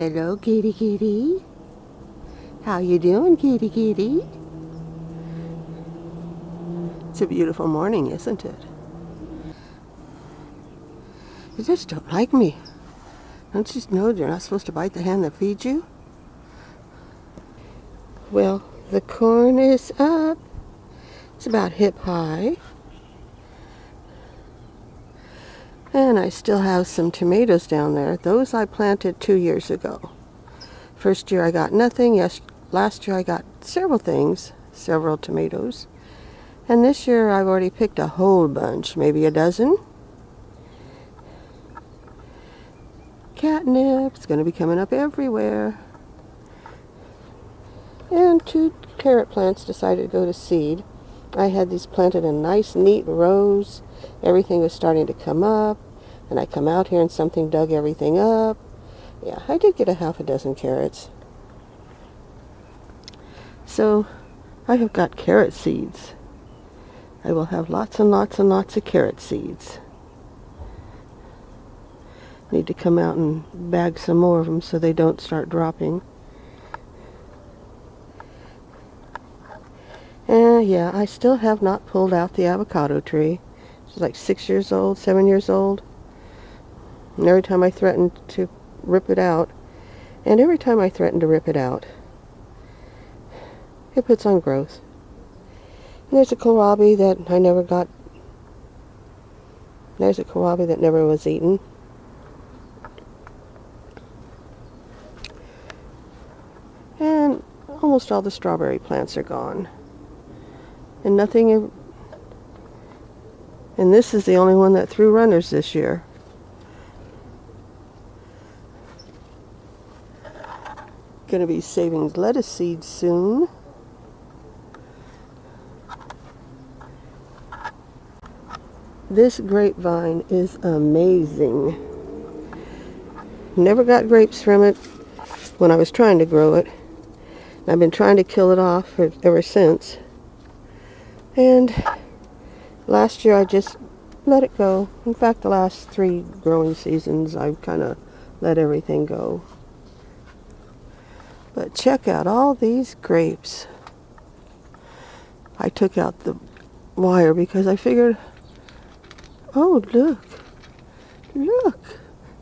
Hello, kitty kitty. How you doing, kitty kitty? It's a beautiful morning, isn't it? You just don't like me. Don't you know you're not supposed to bite the hand that feeds you? Well, the corn is up. It's about hip high. And I still have some tomatoes down there. Those I planted 2 years ago. First year I got nothing. Yes, last year I got several things, several tomatoes. And this year I've already picked a whole bunch, maybe a dozen. Catnip, it's going to be coming up everywhere. And 2 carrot plants decided to go to seed. I had these planted in nice, neat rows. Everything was starting to come up. And I come out here and something dug everything up. Yeah, I did get a half a dozen carrots. So, I have got carrot seeds. I will have lots and lots and lots of carrot seeds. Need to come out and bag some more of them so they don't start dropping. And yeah, I still have not pulled out the avocado tree. It's like 6 years old, 7 years old. And every time I threaten to rip it out, it puts on growth. And there's a kohlrabi that I never got. There's a kohlrabi that never was eaten. And almost all the strawberry plants are gone. And nothing. And this is the only one that threw runners this year. Going to be saving lettuce seeds soon. This grapevine is amazing. Never got grapes from it when I was trying to grow it. I've been trying to kill it off ever since. And last year I just let it go. In fact, the last 3 growing seasons I've kind of let everything go. But check out all these grapes. I took out the wire because I figured, oh, look,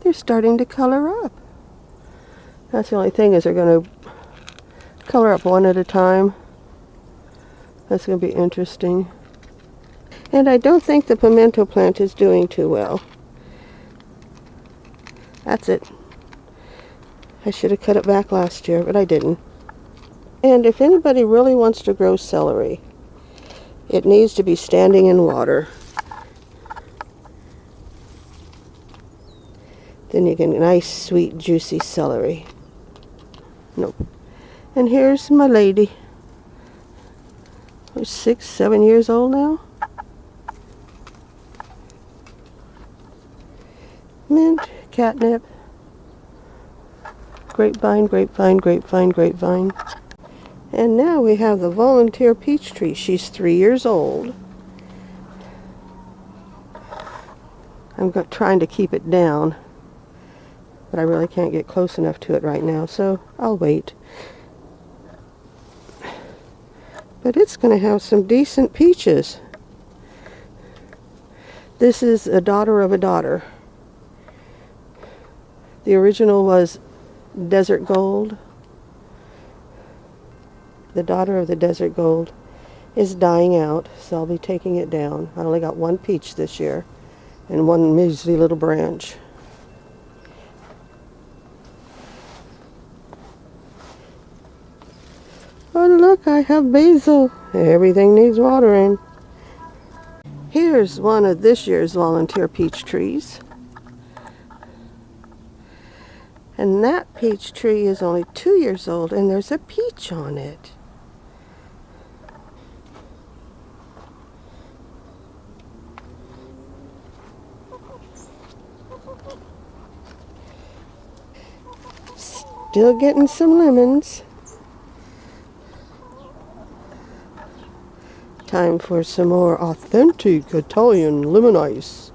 they're starting to color up. That's the only thing, is they're going to color up one at a time. That's going to be interesting. And I don't think the pimento plant is doing too well. That's it. I should have cut it back last year, but I didn't. And if anybody really wants to grow celery, it needs to be standing in water. Then you get nice, sweet, juicy celery. Nope. And here's my lady. Who's 6, 7 years old now. Mint, catnip, grapevine, grapevine, grapevine, grapevine. And now we have the volunteer peach tree. She's 3 years old. I'm trying to keep it down, but I really can't get close enough to it right now, so I'll wait. But it's going to have some decent peaches. This is a daughter of a daughter. The original was Desert Gold. The daughter of the Desert Gold is dying out, so I'll be taking it down. I only got 1 peach this year and 1 measly little branch. Oh, look, I have basil. Everything needs watering. Here's one of this year's volunteer peach trees. And that peach tree is only 2 years old, and there's a peach on it. Still getting some lemons. Time for some more authentic Italian lemon ice.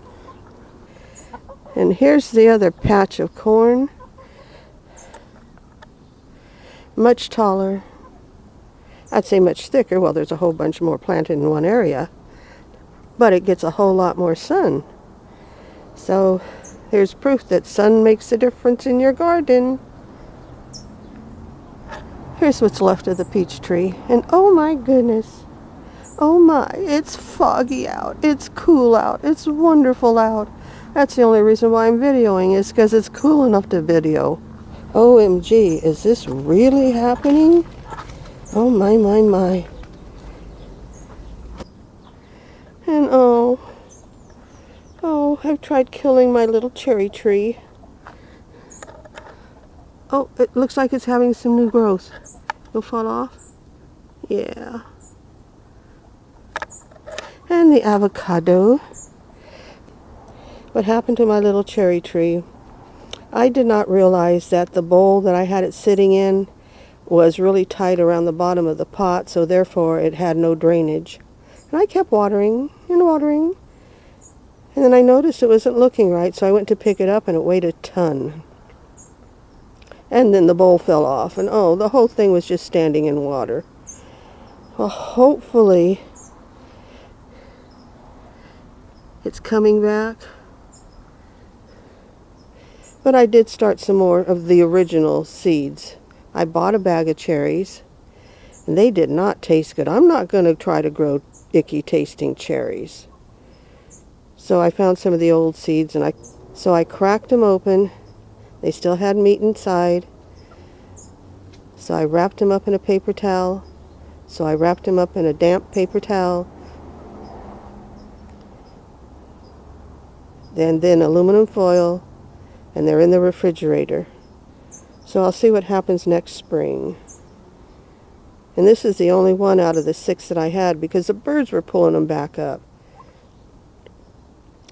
And here's the other patch of corn. much taller. I'd say much thicker. Well, there's a whole bunch more planted in one area, but it gets a whole lot more sun. So there's proof that sun makes a difference in your garden. Here's what's left of the peach tree. And oh my goodness. Oh my, it's foggy out. It's cool out. It's wonderful out. That's the only reason why I'm videoing, is because it's cool enough to video. OMG, is this really happening? Oh my, my, my. And oh, I've tried killing my little cherry tree. Oh, it looks like it's having some new growth. It'll fall off. Yeah. And the avocado. What happened to my little cherry tree? I did not realize that the bowl that I had it sitting in was really tight around the bottom of the pot, so therefore it had no drainage. And I kept watering and watering. And then I noticed it wasn't looking right, so I went to pick it up and it weighed a ton. And then the bowl fell off, and oh, the whole thing was just standing in water. Well, hopefully it's coming back. But I did start some more of the original seeds. I bought a bag of cherries, and they did not taste good. I'm not going to try to grow icky tasting cherries. So I found some of the old seeds, and I cracked them open. They still had meat inside. So I wrapped them up in a paper towel. So I wrapped them up in a damp paper towel. Then aluminum foil, and they're in the refrigerator. So I'll see what happens next spring. And this is the only one out of the 6 that I had, because the birds were pulling them back up.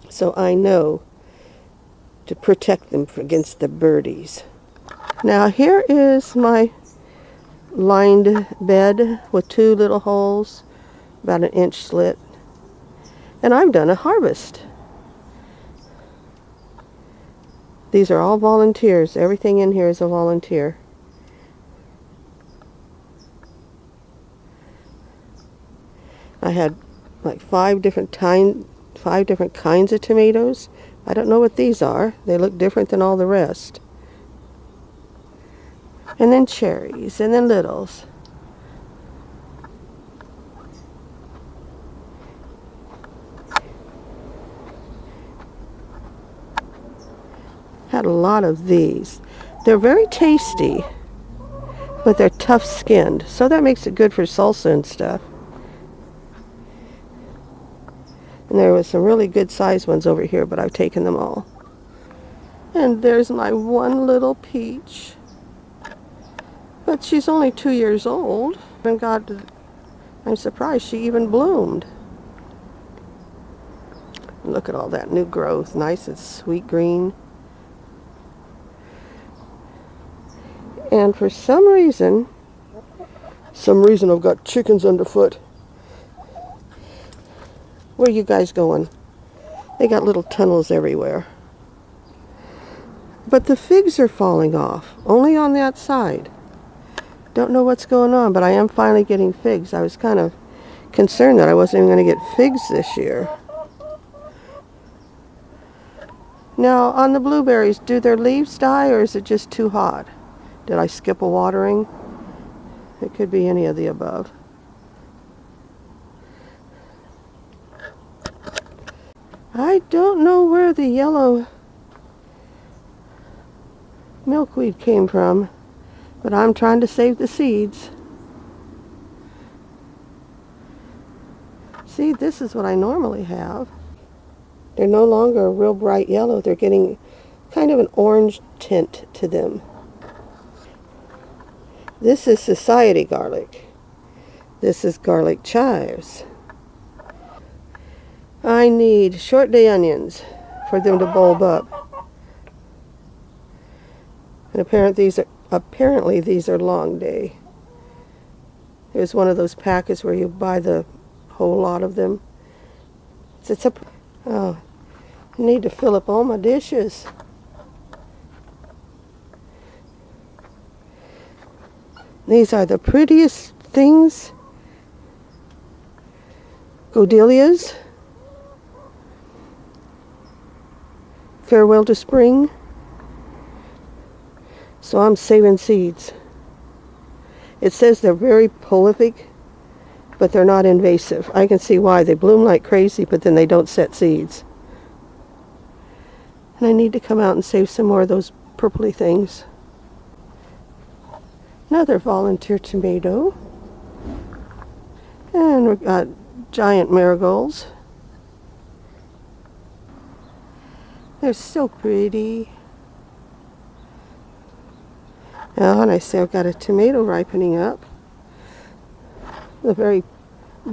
So I know to protect them against the birdies. Now here is my lined bed with 2 little holes, about 1 inch slit. And I've done a harvest. These are all volunteers. Everything in here is a volunteer. I had like 5 different kinds of tomatoes. I don't know what these are. They look different than all the rest. And then cherries, and then littles. Had a lot of these. They're very tasty, but they're tough skinned, so that makes it good for salsa and stuff. And there was some really good sized ones over here, but I've taken them all. And there's my one little peach. But she's only 2 years old. And God, I'm surprised she even bloomed. Look at all that new growth. Nice and sweet green. And for some reason I've got chickens underfoot. Where are you guys going? They got little tunnels everywhere. But the figs are falling off, only on that side. Don't know what's going on, but I am finally getting figs. I was kind of concerned that I wasn't even going to get figs this year. Now, on the blueberries, do their leaves die, or is it just too hot? Did I skip a watering? It could be any of the above. I don't know where the yellow milkweed came from, but I'm trying to save the seeds. See, this is what I normally have. They're no longer a real bright yellow. They're getting kind of an orange tint to them. This is society garlic. This is garlic chives. I need short day onions for them to bulb up. And apparently these are long day. There's one of those packets where you buy the whole lot of them. I need to fill up all my dishes. These are the prettiest things. Godelias. Farewell to spring. So I'm saving seeds. It says they're very prolific, but they're not invasive. I can see why. They bloom like crazy, but then they don't set seeds. And I need to come out and save some more of those purpley things. Another volunteer tomato. And we've got giant marigolds. They're so pretty. Oh, and I see I've got a tomato ripening up. A very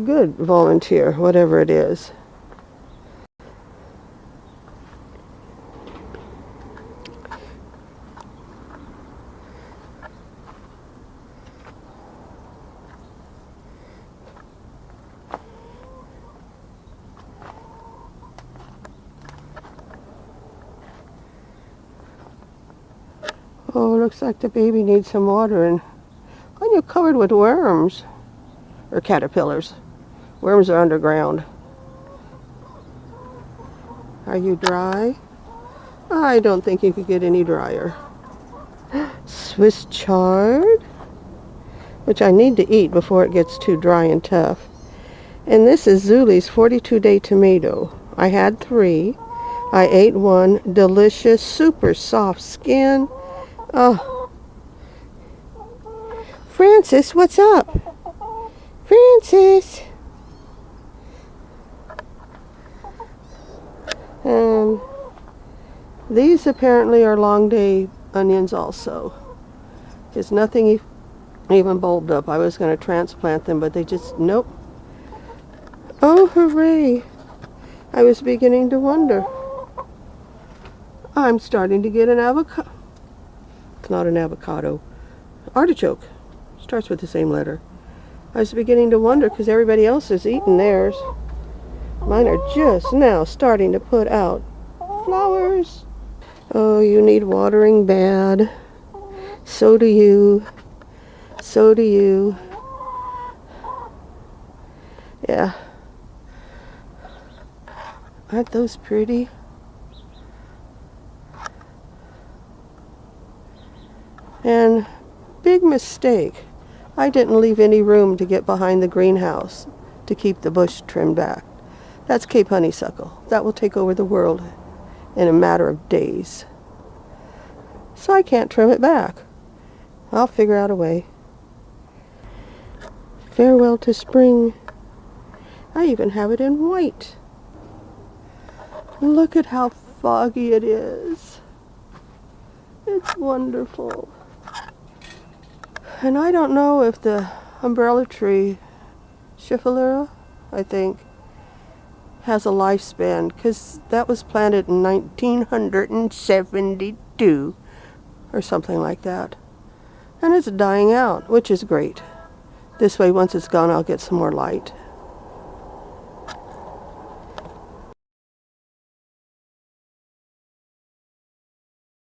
good volunteer, whatever it is. Oh, looks like the baby needs some water, and you're covered with worms, or caterpillars. Worms are underground. Are you dry? I don't think you could get any drier. Swiss chard, which I need to eat before it gets too dry and tough. And this is Zuli's 42-day tomato. I had 3. I ate 1. Delicious, super soft skin. Oh. Francis, what's up? Francis. And these apparently are long day onions also. Because nothing even bulbed up. I was going to transplant them, but they just, nope. Oh, hooray. I was beginning to wonder. I'm starting to get an avocado. It's not an avocado. Artichoke. Starts with the same letter. I was beginning to wonder because everybody else is eating theirs. Mine are just now starting to put out flowers. Oh, you need watering bad. So do you. So do you. Yeah. Aren't those pretty? And big mistake. I didn't leave any room to get behind the greenhouse to keep the bush trimmed back. That's Cape honeysuckle. That will take over the world in a matter of days. So I can't trim it back. I'll figure out a way. Farewell to spring. I even have it in white. Look at how foggy it is. It's wonderful. And I don't know if the umbrella tree, Schiffelera, I think, has a lifespan, because that was planted in 1972 or something like that. And it's dying out, which is great. This way, once it's gone, I'll get some more light.